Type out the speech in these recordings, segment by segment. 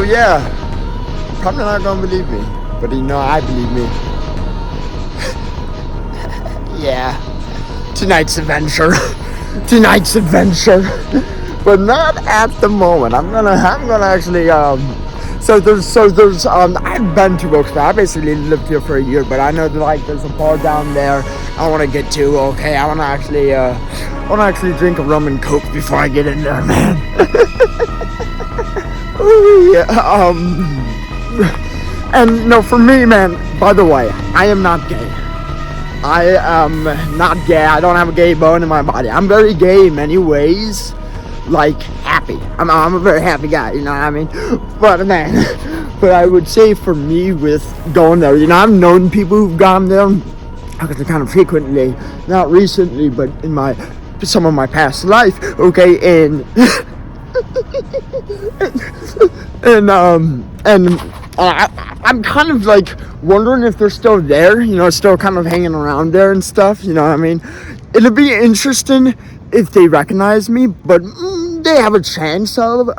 yeah, probably not gonna believe me, but I believe me. Yeah, tonight's adventure, but not at the moment. I'm gonna actually I've been to Wilks. I basically lived here for a year, but I know that like there's a bar down there I want to get to. Okay, I want to actually drink a rum and coke before I get in there, man. Ooh, yeah, and no, for me, man. By the way, I am not gay. I am not gay. I don't have a gay bone in my body. I'm very gay in many ways. Like happy. I'm a very happy guy, you know what I mean? But man, but I would say for me with going there, I've known people who've gone there kind of frequently, not recently, but in some of my past life, okay, and I'm kind of like wondering if they're still there, still kind of hanging around there and stuff, you know what I mean? It'll be interesting if they recognize me, but they have a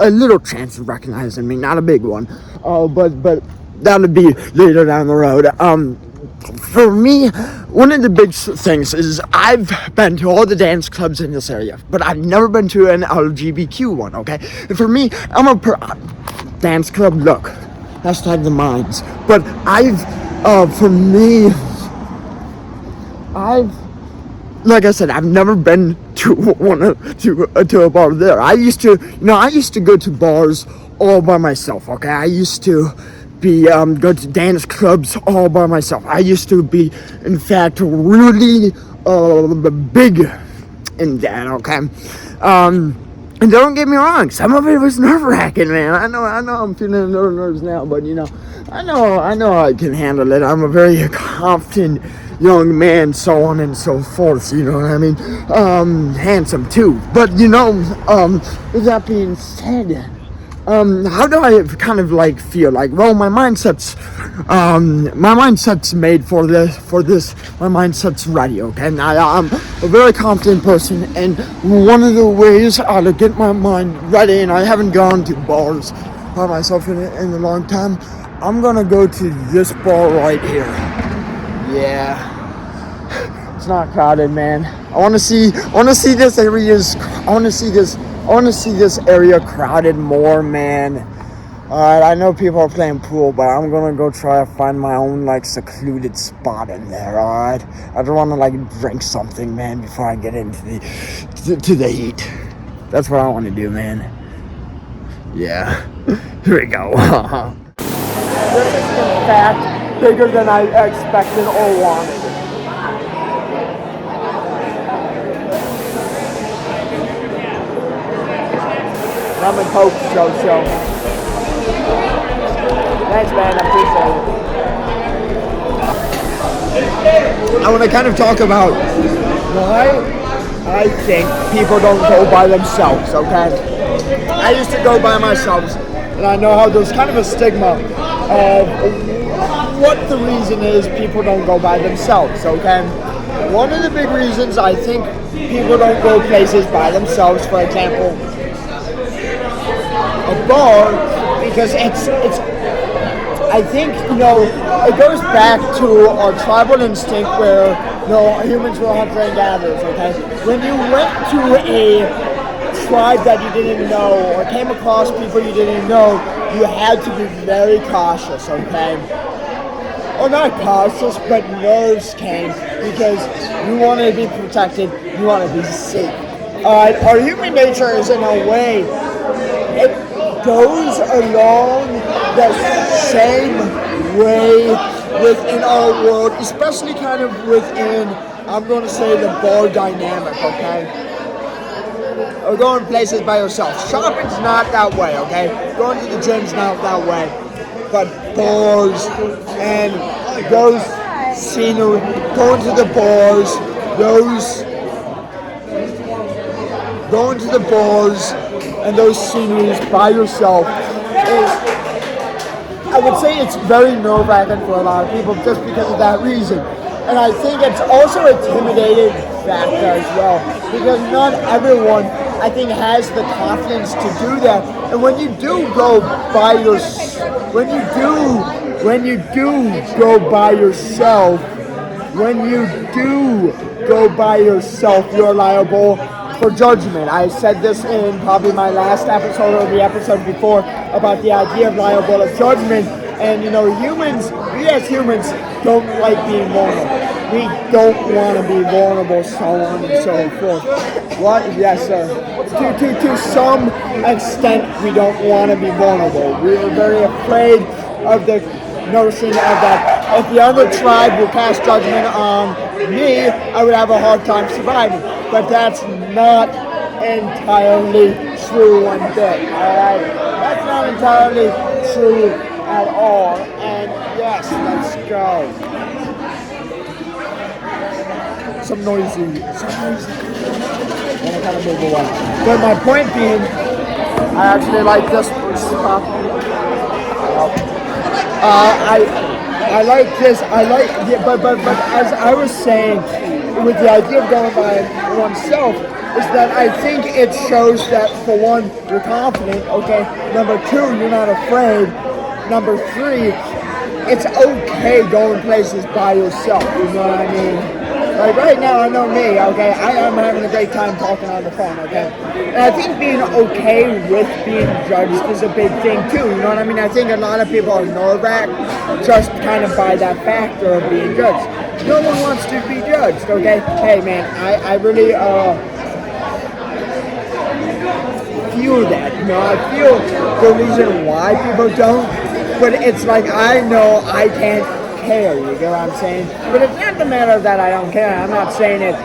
little chance of recognizing me, not a big one. But that'll be later down the road. For me, one of the big things is I've been to all the dance clubs in this area, but I've never been to an LGBTQ one, okay? And for me, I'm a dance club, look, hashtag the minds. But like I said, I've never been to to a bar there. I used to go to bars all by myself. Okay, I used to be go to dance clubs all by myself. I used to be, in fact, really big in that. Okay, and don't get me wrong, some of it was nerve-wracking, man. I know, I'm feeling a little nerves now, but I know I can handle it. I'm a very confident young man, so on and so forth, you know what I mean? Handsome too. But with that being said, how do I kind of like feel like, well, my mindset's made for this, my mindset's ready, okay? And I'm a very confident person, and one of the ways to get my mind ready, and I haven't gone to bars by myself in a long time, I'm gonna go to this bar right here. Yeah, it's not crowded, man. I want to see this area crowded more, man. Alright, I know people are playing pool, but I'm gonna go try to find my own like secluded spot in there. Alright, I don't want to like drink something, man, before I get into the heat. That's what I want to do, man. Yeah, here we go. This is in fact bigger than I expected or wanted. Rum and Coke show. Thanks, man. I appreciate it. I want to kind of talk about why I think people don't go by themselves, okay? I used to go by myself, and I know how there's kind of a stigma of what the reason is people don't go by themselves, okay? One of the big reasons I think people don't go places by themselves, for example, a bar, because it's I think it goes back to our tribal instinct where humans will hunt and gatherers, okay? When you went to a tribe that you didn't know or came across people you didn't know, you had to be very cautious, okay? Or not cautious, but nerves came because you want to be protected, you want to be safe. Our human nature is in a way, it goes along the same way within our world, especially kind of within, I'm going to say, the bar dynamic, okay? Or going places by yourself. Shopping's not that way, okay? Going to the gym's not that way. But bars and those scenery, going to the bars, and those sceneries by yourself is, I would say it's very nerve-wracking for a lot of people just because of that reason. And I think it's also a intimidating factor as well, because not everyone I think has the confidence to do that. And when you do go by your, when you do go by yourself, when you do go by yourself, you're liable for judgment. I said this in probably my last episode or the episode before about the idea of liable of judgment. And humans, we as humans don't like being vulnerable. We don't want to be vulnerable, so on and so forth. What? Yes, sir. To some extent, we don't want to be vulnerable. We are very afraid of the notion of that. If the other tribe would cast judgment on me, I would have a hard time surviving. But that's not entirely true one bit. Alright? That's not entirely true at all. And yes, let's go. Some noisy. And I kind of move away. But my point being, I actually like this spot. I like this. But as I was saying, with the idea of going by oneself, is that I think it shows that for one, you're confident. Okay. Number two, you're not afraid. Number three, it's okay going places by yourself. You know what I mean? Like right now, I know me, okay? I am having a great time talking on the phone, okay? And I think being okay with being judged is a big thing too, you know what I mean? I think a lot of people are nerve-wracked just kind of by that factor of being judged. No one wants to be judged, okay? Hey man, I really feel that, I feel the reason why people don't, but it's like I know I can't care, you get what I'm saying? But it's not the matter that I don't care. I'm not saying it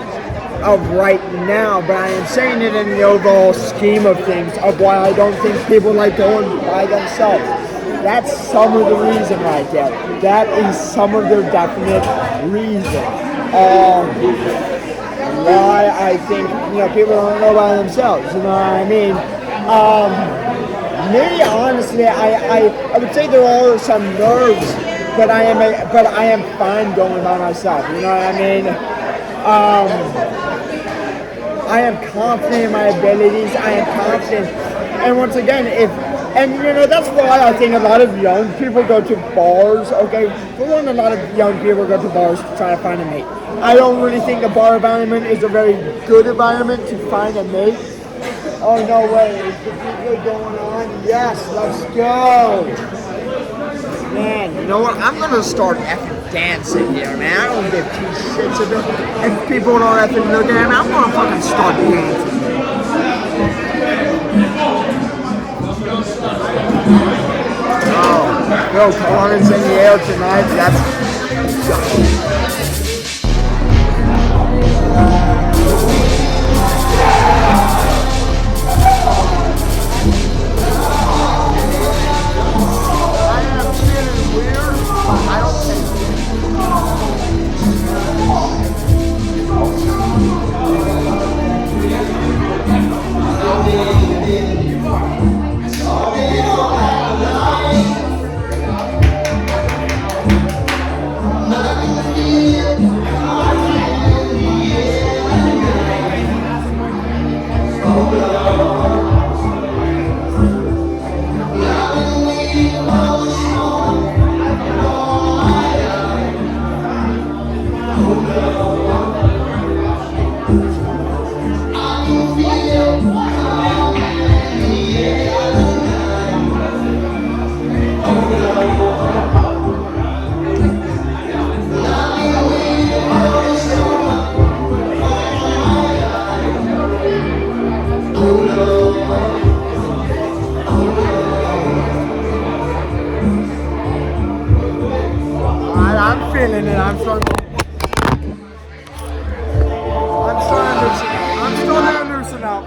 of right now, but I am saying it in the overall scheme of things of why I don't think people like going by themselves. That's some of the reason right there. That is some of the definite reason why I think people don't go by themselves. You know what I mean? Me, honestly, I would say there are some nerves. But I am fine going by myself. You know what I mean? I am confident in my abilities. I am confident, and once again, that's why I think a lot of young people go to bars. Okay, for one, a lot of young people go to bars to try to find a mate. I don't really think a bar environment is a very good environment to find a mate. Oh no way! Is the DJ going on? Yes, let's go. Man, you know what? I'm gonna start effing dancing here, man. I don't give two shits of it. If people don't effing look at me, I'm gonna fucking start dancing. Oh, Bill Collins in the air tonight. That's. I'm feeling it. I'm starting to loosen up.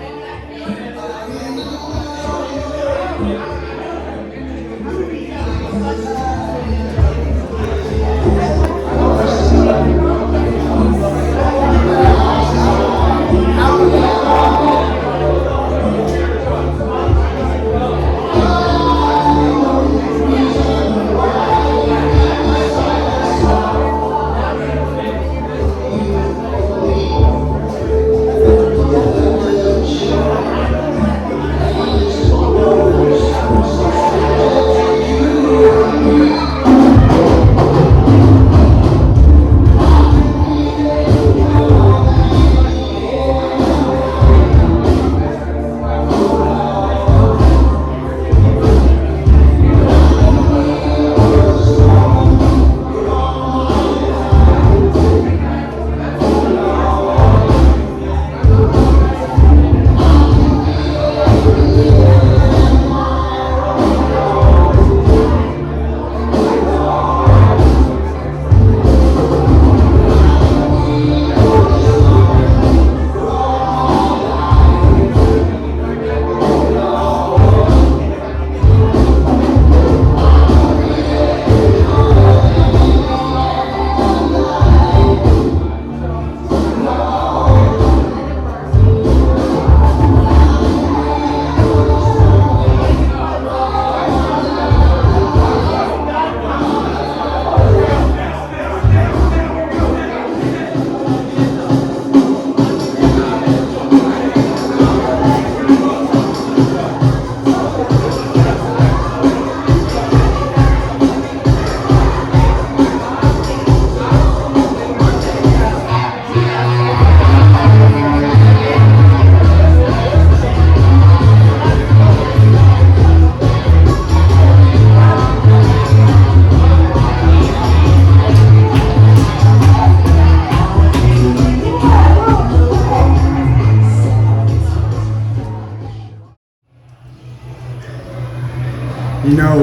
You know,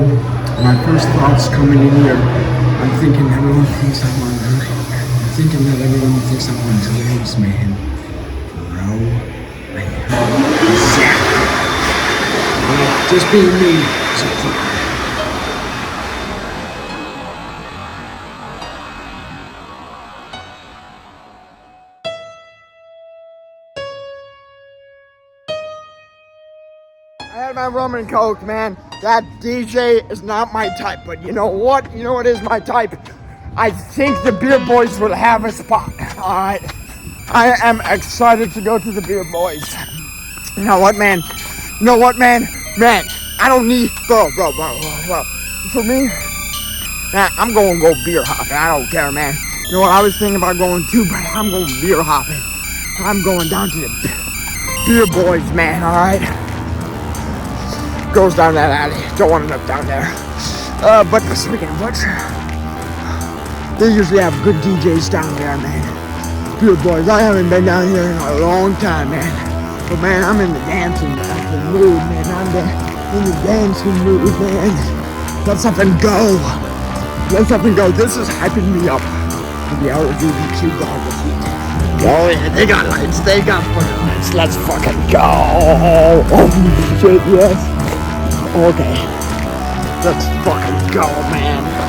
my first thoughts coming in here, I'm thinking everyone thinks I'm on I'm thinking that everyone thinks I'm on drugs, man. Bro, I am. Exactly. Just being me. I had my rum and coke, man. That DJ is not my type, but you know what? You know what is my type? I think the Beer Boys will have a spot. All right. I am excited to go to the Beer Boys. You know what, man? You know what, man? Man, I don't need, bro. For me, man, I'm going to go beer hopping. I don't care, man. You know what? I was thinking about going too, but I'm going beer hopping. I'm going down to the Beer Boys, man. All right. Goes down that alley. Don't want to look down there. But speaking of which, they usually have good DJs down there, man. Beer Boys. I haven't been down here in a long time, man. But man, I'm in the dancing mood, man. I'm in the dancing mood, man. Let something go. Let something go. This is hyping me up for the LGBTQ goggles. Oh yeah, they got lights. They got fucking lights. Let's fucking go. Oh shit, yes. Okay. Let's fucking go, man.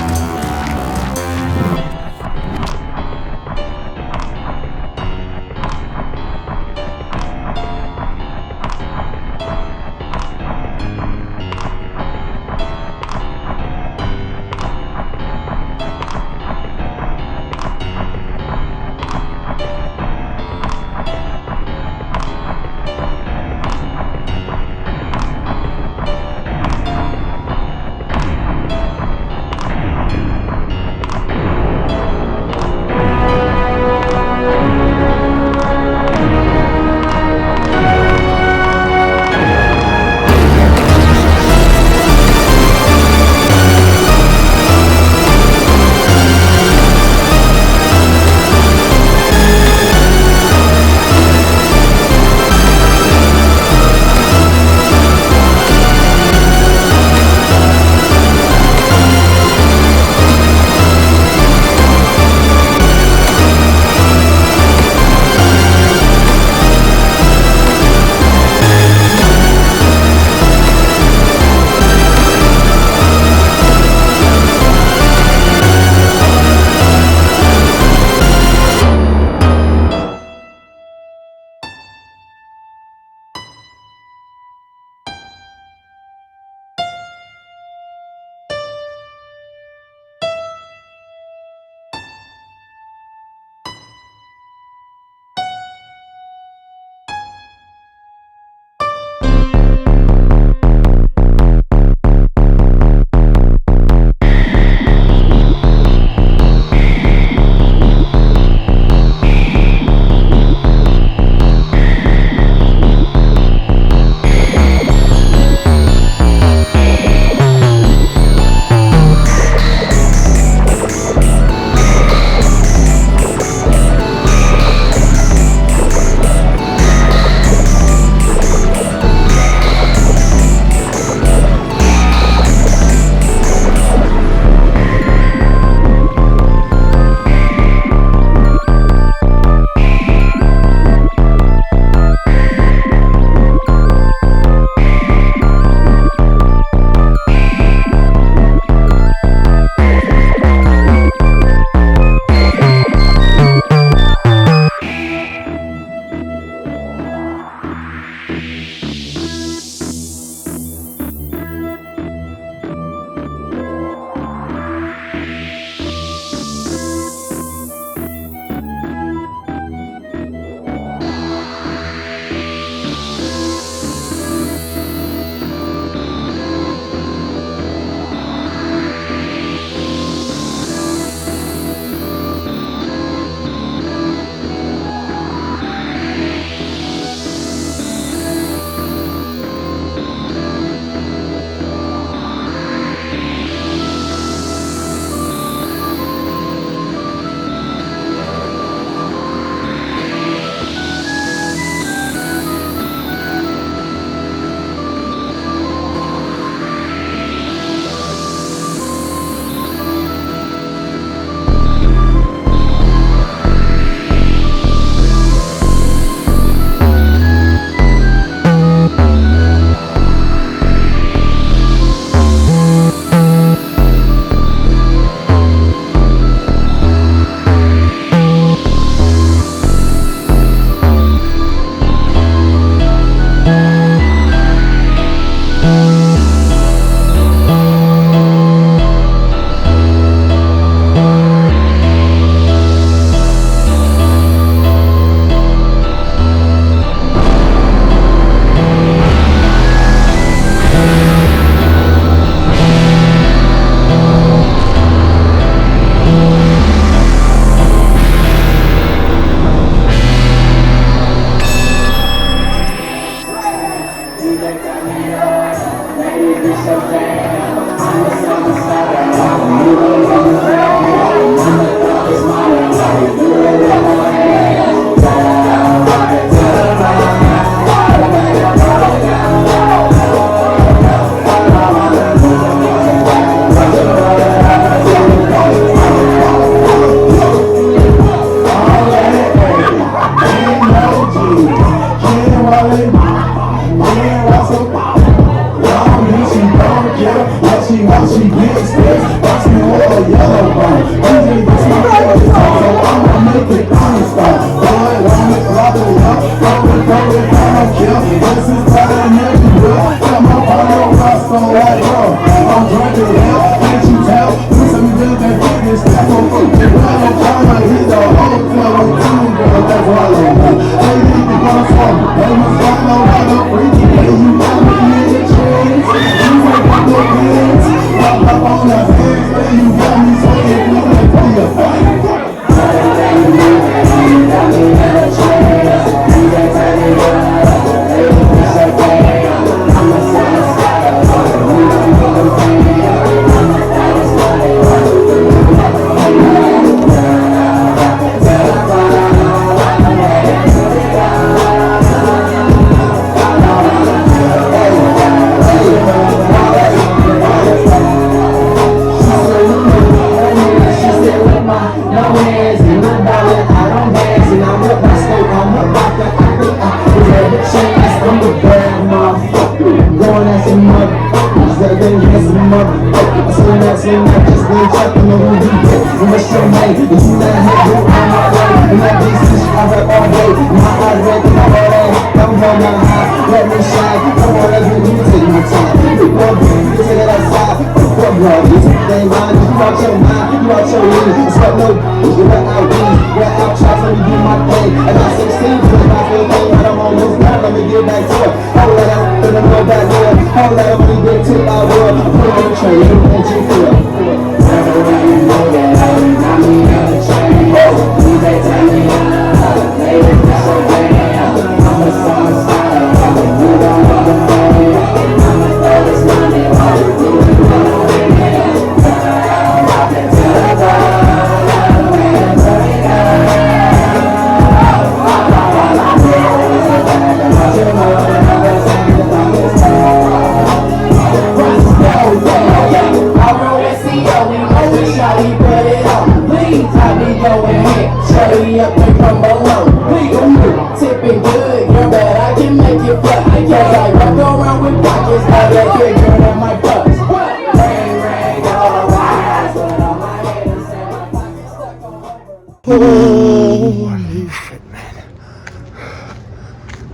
Holy shit, man.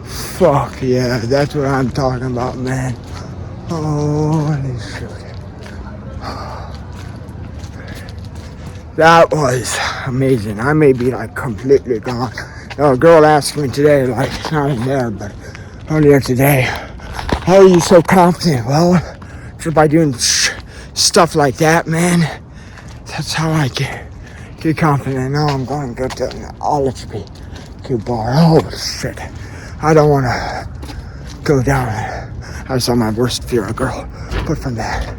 Fuck yeah, that's what I'm talking about, man. Holy shit. That was amazing. I may be like completely gone. A girl asked me today, like, it's not in there, but earlier today, how are you so confident? Well, just by doing stuff like that, man. That's how I get confident. Now I'm going to go to an LHBQ bar. Oh shit. I don't want to go down. I saw my worst fear, a girl. But from that,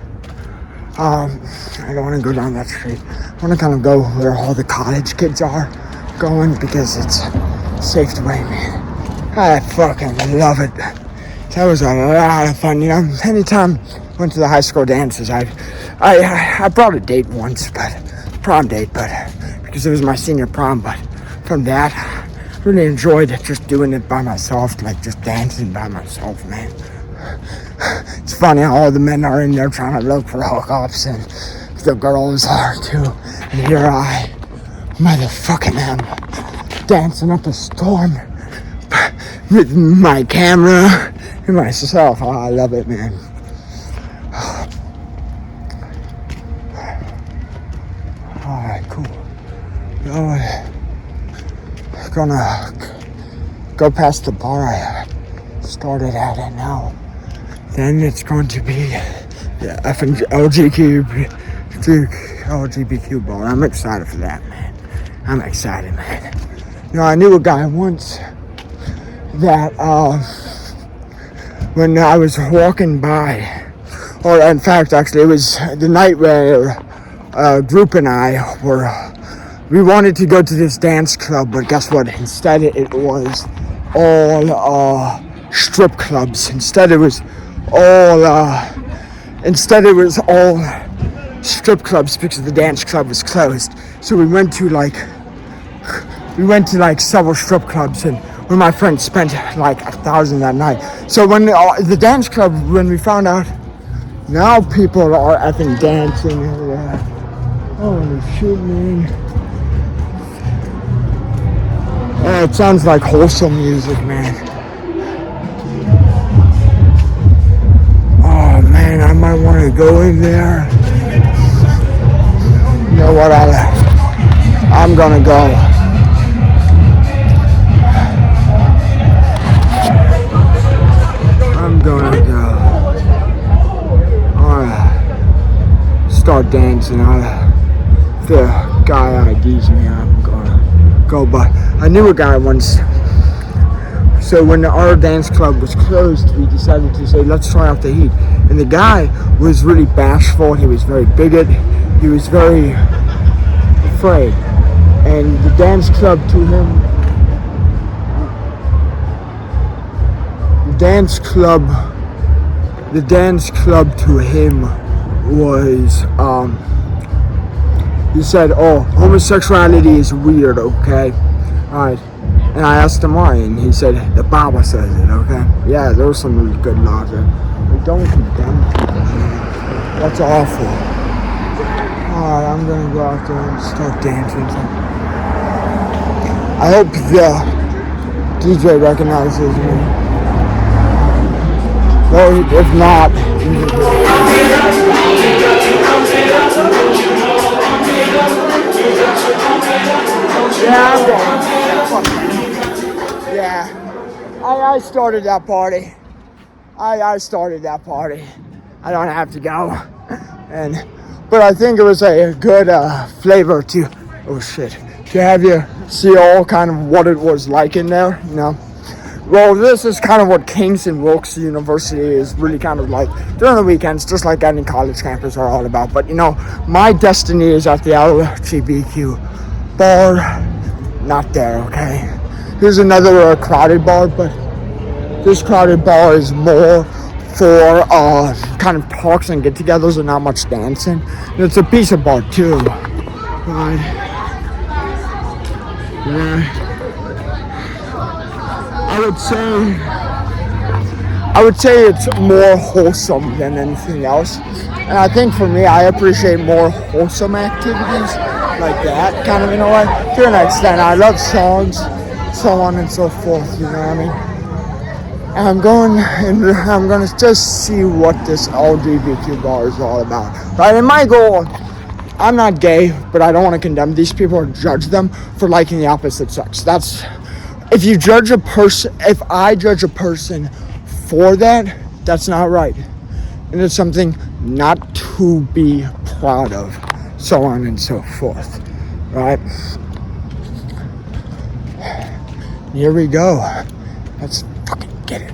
I don't want to go down that street. I want to kind of go where all the college kids are going because it's safe to way, man. I fucking love it. That was a lot of fun. You know, anytime I went to the high school dances, I brought a date once, but prom date, but because it was my senior prom. But from that, I really enjoyed just doing it by myself, like just dancing by myself, man. It's funny how all the men are in there trying to look for hookups, and the girls are too. And here I, motherfucking am, dancing up a storm with my camera and myself. Oh, I love it, man. Alright, cool. Gonna go past the bar I started at it now. Then it's going to be the LGBTQ bar. I'm excited for that, man. I'm excited, man. You know, I knew a guy once that when I was walking by, or in fact, actually, it was the night where a group and I we wanted to go to this dance club, but guess what? Instead, it was all strip clubs. Instead, it was all strip clubs because the dance club was closed. So we went to like several strip clubs, and when my friends spent like $1,000 that night. So when the dance club, when we found out now people are effing dancing, holy shit, man. It sounds like wholesome music, man. Oh man, I might want to go in there. You know, know what, I'm gonna go. I'm gonna go. Start dancing. If the guy IDs me, I'm gonna go. But I knew a guy once. So when our dance club was closed, we decided to say, let's try out the heat. And the guy was really bashful. He was very bigot. He was very afraid. And the dance club to him, the dance club to him was, he said, oh, homosexuality is weird, okay? Alright. And I asked him why, and he said, the Bible says it, okay? Yeah, there was some really good logic. We don't condemn people, man. That's awful. Alright, I'm gonna go out there and start dancing. I hope the DJ recognizes me. Well, if not, yeah, I'm going. Yeah, I started that party. I started that party. I don't have to go. But I think it was a good flavor to have you see all kind of what it was like in there, you know. Well, this is kind of what Kings and Wilks University is really kind of like during the weekends, just like any college campus are all about. But, you know, my destiny is at the LGBTQ bar, not there, okay? Here's another crowded bar, but this crowded bar is more for kind of talks and get-togethers and not much dancing. And it's a pizza bar, too. Right? Yeah. I would say it's more wholesome than anything else. And I think for me, I appreciate more wholesome activities like that, kind of in a way. To an extent, I love songs, so on and so forth, you know what I mean? And I'm going to just see what this LGBTQ bar is all about. Right? And my goal, I'm not gay, but I don't want to condemn these people or judge them for liking the opposite sex. If I judge a person for that, that's not right. And it's something not to be proud of, so on and so forth, right? Here we go. Let's fucking get it.